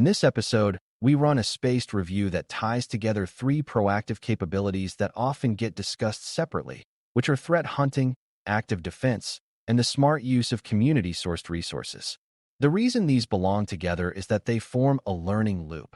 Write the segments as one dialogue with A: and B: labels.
A: this episode, we run a spaced review that ties together three proactive capabilities that often get discussed separately, which are threat hunting, active defense, and the smart use of community-sourced resources. The reason these belong together is that they form a learning loop.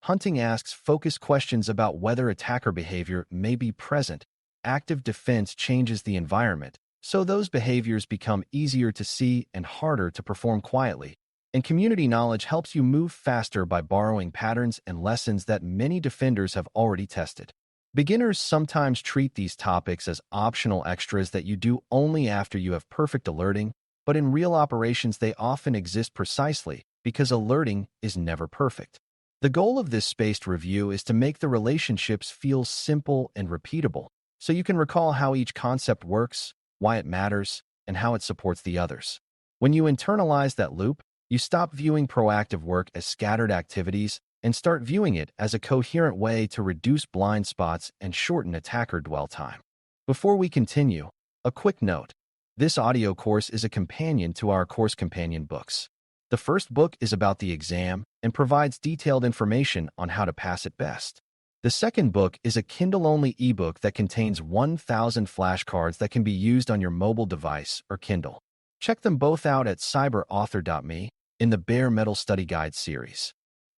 A: Hunting asks focused questions about whether attacker behavior may be present. Active defense changes the environment, so those behaviors become easier to see and harder to perform quietly. And community knowledge helps you move faster by borrowing patterns and lessons that many defenders have already tested. Beginners sometimes treat these topics as optional extras that you do only after you have perfect alerting, but in real operations they often exist precisely because alerting is never perfect. The goal of this spaced review is to make the relationships feel simple and repeatable, so you can recall how each concept works, why it matters, and how it supports the others. When you internalize that loop, you stop viewing proactive work as scattered activities and start viewing it as a coherent way to reduce blind spots and shorten attacker dwell time. Before we continue, a quick note. This audio course is a companion to our course companion books. The first book is about the exam and provides detailed information on how to pass it best. The second book is a Kindle-only ebook that contains 1,000 flashcards that can be used on your mobile device or Kindle. Check them both out at cyber.author.me in the Bare Metal Study Guide series.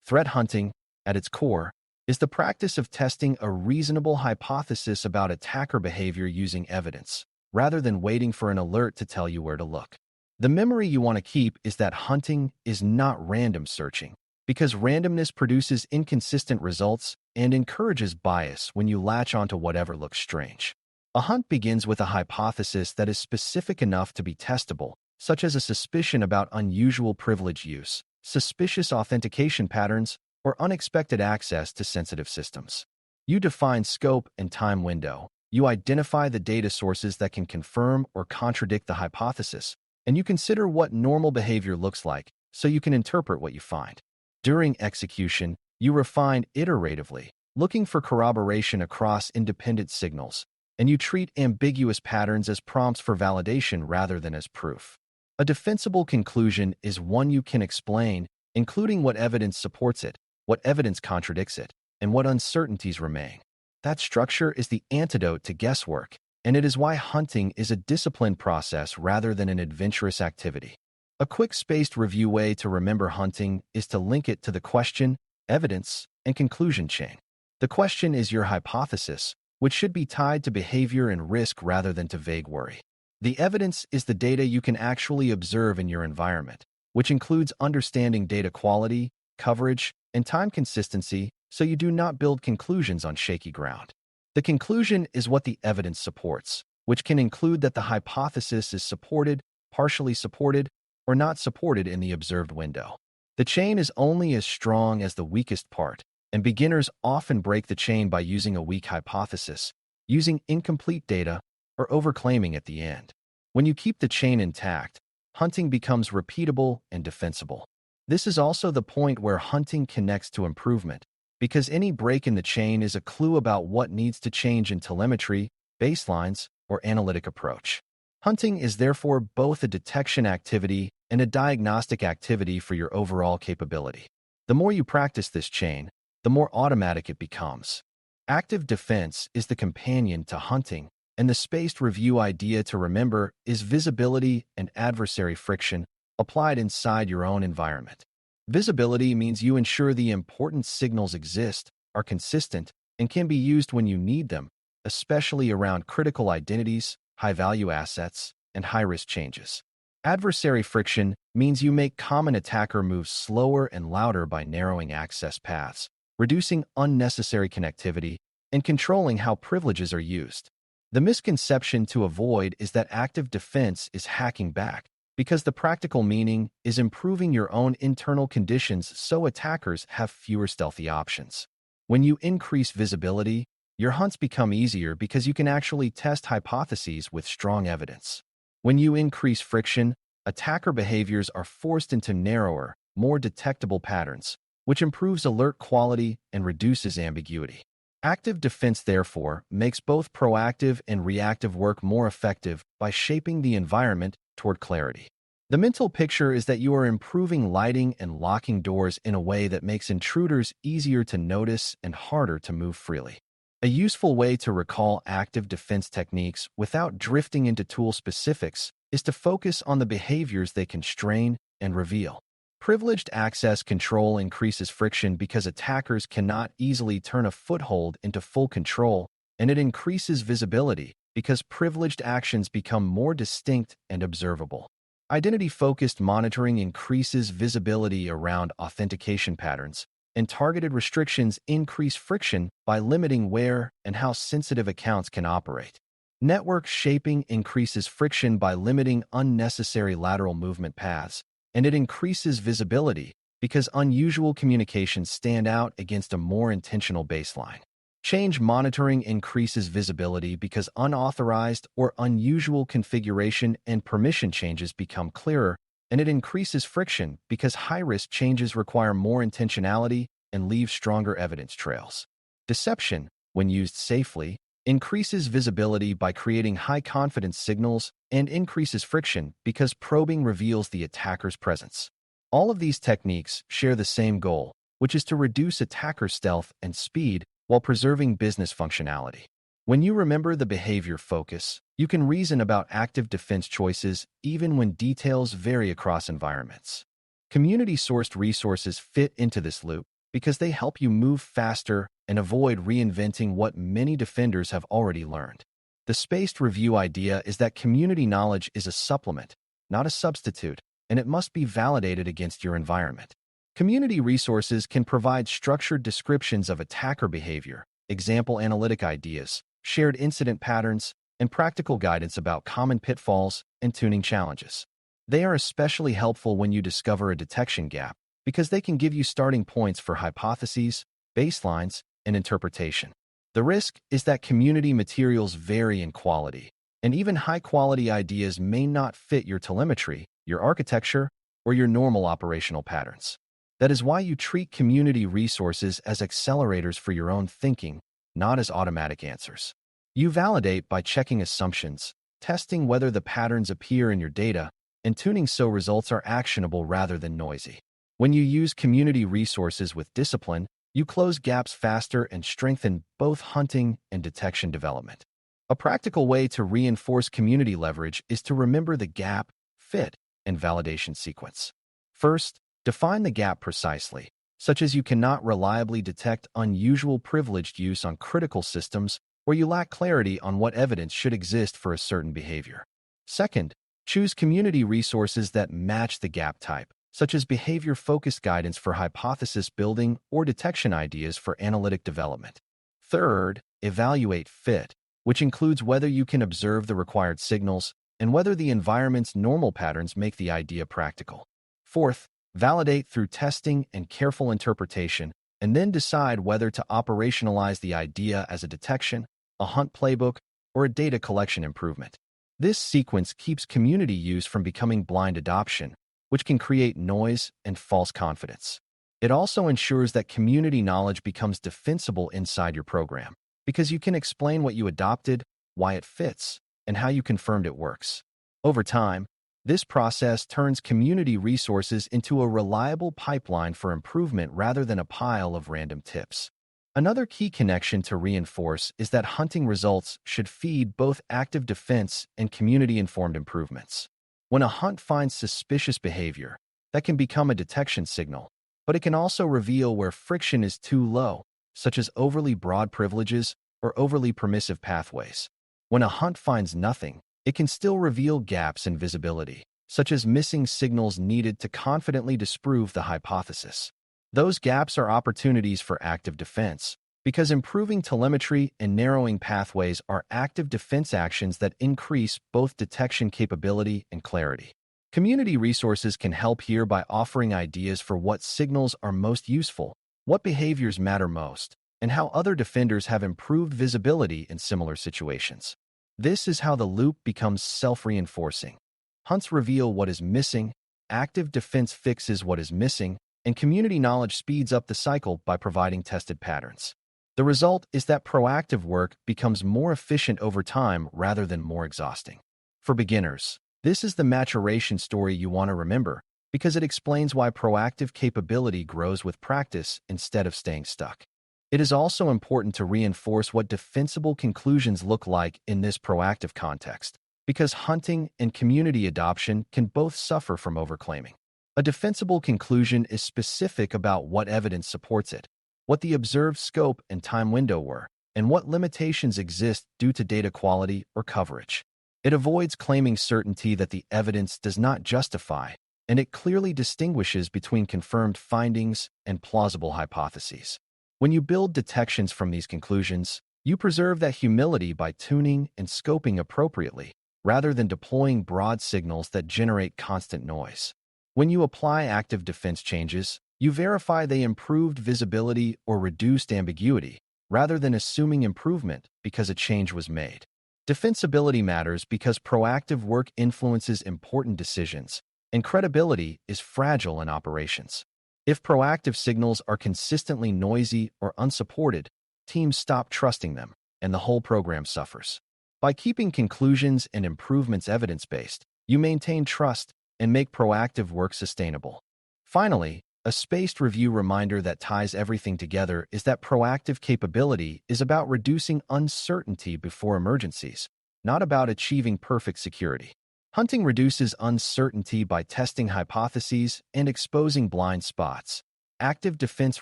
A: Threat hunting, at its core, is the practice of testing a reasonable hypothesis about attacker behavior using evidence, rather than waiting for an alert to tell you where to look. The memory you want to keep is that hunting is not random searching, because randomness produces inconsistent results and encourages bias when you latch onto whatever looks strange. A hunt begins with a hypothesis that is specific enough to be testable, such as a suspicion about unusual privilege use, suspicious authentication patterns, or unexpected access to sensitive systems. You define scope and time window. You identify the data sources that can confirm or contradict the hypothesis, and you consider what normal behavior looks like so you can interpret what you find. During execution, you refine iteratively, looking for corroboration across independent signals, and you treat ambiguous patterns as prompts for validation rather than as proof. A defensible conclusion is one you can explain, including what evidence supports it, what evidence contradicts it, and what uncertainties remain. That structure is the antidote to guesswork, and it is why hunting is a disciplined process rather than an adventurous activity. A quick spaced review way to remember hunting is to link it to the question, evidence, and conclusion chain. The question is your hypothesis, which should be tied to behavior and risk rather than to vague worry. The evidence is the data you can actually observe in your environment, which includes understanding data quality, coverage, and time consistency so you do not build conclusions on shaky ground. The conclusion is what the evidence supports, which can include that the hypothesis is supported, partially supported, or not supported in the observed window. The chain is only as strong as the weakest part, and beginners often break the chain by using a weak hypothesis, using incomplete data, or overclaiming at the end. When you keep the chain intact, hunting becomes repeatable and defensible. This is also the point where hunting connects to improvement, because any break in the chain is a clue about what needs to change in telemetry, baselines, or analytic approach. Hunting is therefore both a detection activity and a diagnostic activity for your overall capability. The more you practice this chain, the more automatic it becomes. Active defense is the companion to hunting, and the spaced review idea to remember is visibility and adversary friction applied inside your own environment. Visibility means you ensure the important signals exist, are consistent, and can be used when you need them, especially around critical identities, high-value assets, and high-risk changes. Adversary friction means you make common attacker moves slower and louder by narrowing access paths, reducing unnecessary connectivity, and controlling how privileges are used. The misconception to avoid is that active defense is hacking back, because the practical meaning is improving your own internal conditions so attackers have fewer stealthy options. When you increase visibility, your hunts become easier because you can actually test hypotheses with strong evidence. When you increase friction, attacker behaviors are forced into narrower, more detectable patterns, which improves alert quality and reduces ambiguity. Active defense, therefore, makes both proactive and reactive work more effective by shaping the environment toward clarity. The mental picture is that you are improving lighting and locking doors in a way that makes intruders easier to notice and harder to move freely. A useful way to recall active defense techniques without drifting into tool specifics is to focus on the behaviors they constrain and reveal. Privileged access control increases friction because attackers cannot easily turn a foothold into full control, and it increases visibility because privileged actions become more distinct and observable. Identity-focused monitoring increases visibility around authentication patterns, and targeted restrictions increase friction by limiting where and how sensitive accounts can operate. Network shaping increases friction by limiting unnecessary lateral movement paths, and it increases visibility because unusual communications stand out against a more intentional baseline. Change monitoring increases visibility because unauthorized or unusual configuration and permission changes become clearer, and it increases friction because high-risk changes require more intentionality and leave stronger evidence trails. Deception, when used safely, increases visibility by creating high-confidence signals and increases friction because probing reveals the attacker's presence. All of these techniques share the same goal, which is to reduce attacker stealth and speed while preserving business functionality. When you remember the behavior focus, you can reason about active defense choices even when details vary across environments. Community-sourced resources fit into this loop because they help you move faster and avoid reinventing what many defenders have already learned. The spaced review idea is that community knowledge is a supplement, not a substitute, and it must be validated against your environment. Community resources can provide structured descriptions of attacker behavior, example analytic ideas, shared incident patterns, and practical guidance about common pitfalls and tuning challenges. They are especially helpful when you discover a detection gap because they can give you starting points for hypotheses, baselines, and interpretation. The risk is that community materials vary in quality, and even high-quality ideas may not fit your telemetry, your architecture, or your normal operational patterns. That is why you treat community resources as accelerators for your own thinking, not as automatic answers. You validate by checking assumptions, testing whether the patterns appear in your data, and tuning so results are actionable rather than noisy. When you use community resources with discipline, you close gaps faster and strengthen both hunting and detection development. A practical way to reinforce community leverage is to remember the gap, fit, and validation sequence. First, define the gap precisely, such as you cannot reliably detect unusual privileged use on critical systems or you lack clarity on what evidence should exist for a certain behavior. Second, choose community resources that match the gap type, such as behavior-focused guidance for hypothesis building or detection ideas for analytic development. Third, evaluate fit, which includes whether you can observe the required signals and whether the environment's normal patterns make the idea practical. Fourth, validate through testing and careful interpretation, and then decide whether to operationalize the idea as a detection, a hunt playbook, or a data collection improvement. This sequence keeps community use from becoming blind adoption, which can create noise and false confidence. It also ensures that community knowledge becomes defensible inside your program, because you can explain what you adopted, why it fits, and how you confirmed it works. Over time, this process turns community resources into a reliable pipeline for improvement rather than a pile of random tips. Another key connection to reinforce is that hunting results should feed both active defense and community-informed improvements. When a hunt finds suspicious behavior, that can become a detection signal, but it can also reveal where friction is too low, such as overly broad privileges or overly permissive pathways. When a hunt finds nothing, it can still reveal gaps in visibility, such as missing signals needed to confidently disprove the hypothesis. Those gaps are opportunities for active defense, because improving telemetry and narrowing pathways are active defense actions that increase both detection capability and clarity. Community resources can help here by offering ideas for what signals are most useful, what behaviors matter most, and how other defenders have improved visibility in similar situations. This is how the loop becomes self-reinforcing. Hunts reveal what is missing, active defense fixes what is missing, and community knowledge speeds up the cycle by providing tested patterns. The result is that proactive work becomes more efficient over time rather than more exhausting. For beginners, This is the maturation story you want to remember because it explains why proactive capability grows with practice instead of staying stuck. It is also important to reinforce what defensible conclusions look like in this proactive context, because hunting and community adoption can both suffer from overclaiming. A defensible conclusion is specific about what evidence supports it, what the observed scope and time window were, and what limitations exist due to data quality or coverage. It avoids claiming certainty that the evidence does not justify, and it clearly distinguishes between confirmed findings and plausible hypotheses. When you build detections from these conclusions, you preserve that humility by tuning and scoping appropriately, rather than deploying broad signals that generate constant noise. When you apply active defense changes, you verify they improved visibility or reduced ambiguity, rather than assuming improvement because a change was made. Defensibility matters because proactive work influences important decisions, and credibility is fragile in operations. If proactive signals are consistently noisy or unsupported, teams stop trusting them, and the whole program suffers. By keeping conclusions and improvements evidence-based, you maintain trust and make proactive work sustainable. Finally, a spaced review reminder that ties everything together is that proactive capability is about reducing uncertainty before emergencies, not about achieving perfect security. Hunting reduces uncertainty by testing hypotheses and exposing blind spots. Active defense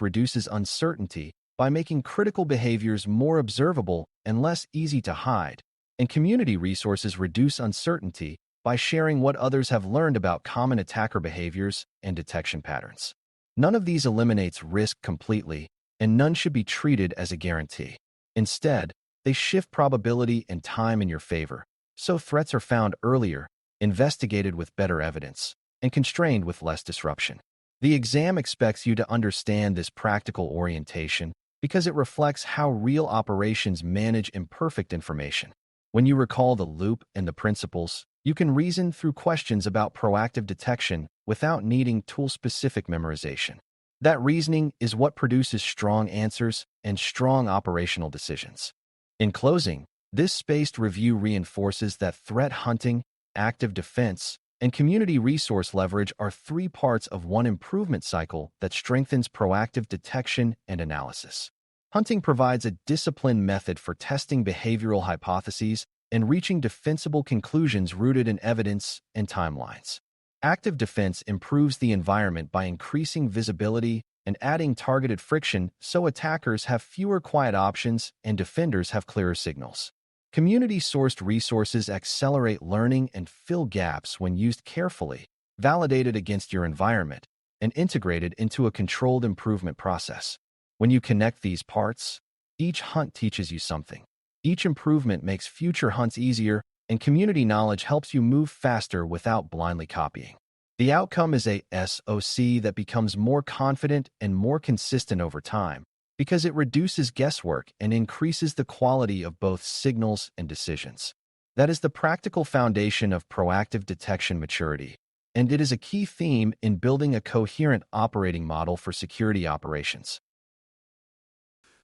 A: reduces uncertainty by making critical behaviors more observable and less easy to hide. And community resources reduce uncertainty by sharing what others have learned about common attacker behaviors and detection patterns. None of these eliminates risk completely, and none should be treated as a guarantee. Instead, they shift probability and time in your favor, so threats are found earlier, investigated with better evidence, and constrained with less disruption. The exam expects you to understand this practical orientation because it reflects how real operations manage imperfect information. When you recall the loop and the principles, you can reason through questions about proactive detection without needing tool-specific memorization. That reasoning is what produces strong answers and strong operational decisions. In closing, this spaced review reinforces that threat hunting, active defense, and community resource leverage are three parts of one improvement cycle that strengthens proactive detection and analysis. Hunting provides a disciplined method for testing behavioral hypotheses and reaching defensible conclusions rooted in evidence and timelines. Active defense improves the environment by increasing visibility and adding targeted friction so attackers have fewer quiet options and defenders have clearer signals. Community-sourced resources accelerate learning and fill gaps when used carefully, validated against your environment, and integrated into a controlled improvement process. When you connect these parts, each hunt teaches you something. Each improvement makes future hunts easier, and community knowledge helps you move faster without blindly copying. The outcome is a SOC that becomes more confident and more consistent over time because it reduces guesswork and increases the quality of both signals and decisions. That is the practical foundation of proactive detection maturity, and it is a key theme in building a coherent operating model for security operations.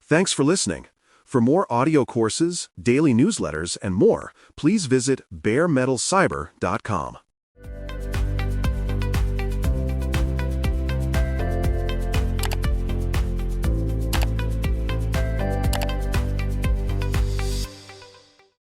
B: Thanks for listening. For more audio courses, daily newsletters, and more, please visit DailyCyber.News.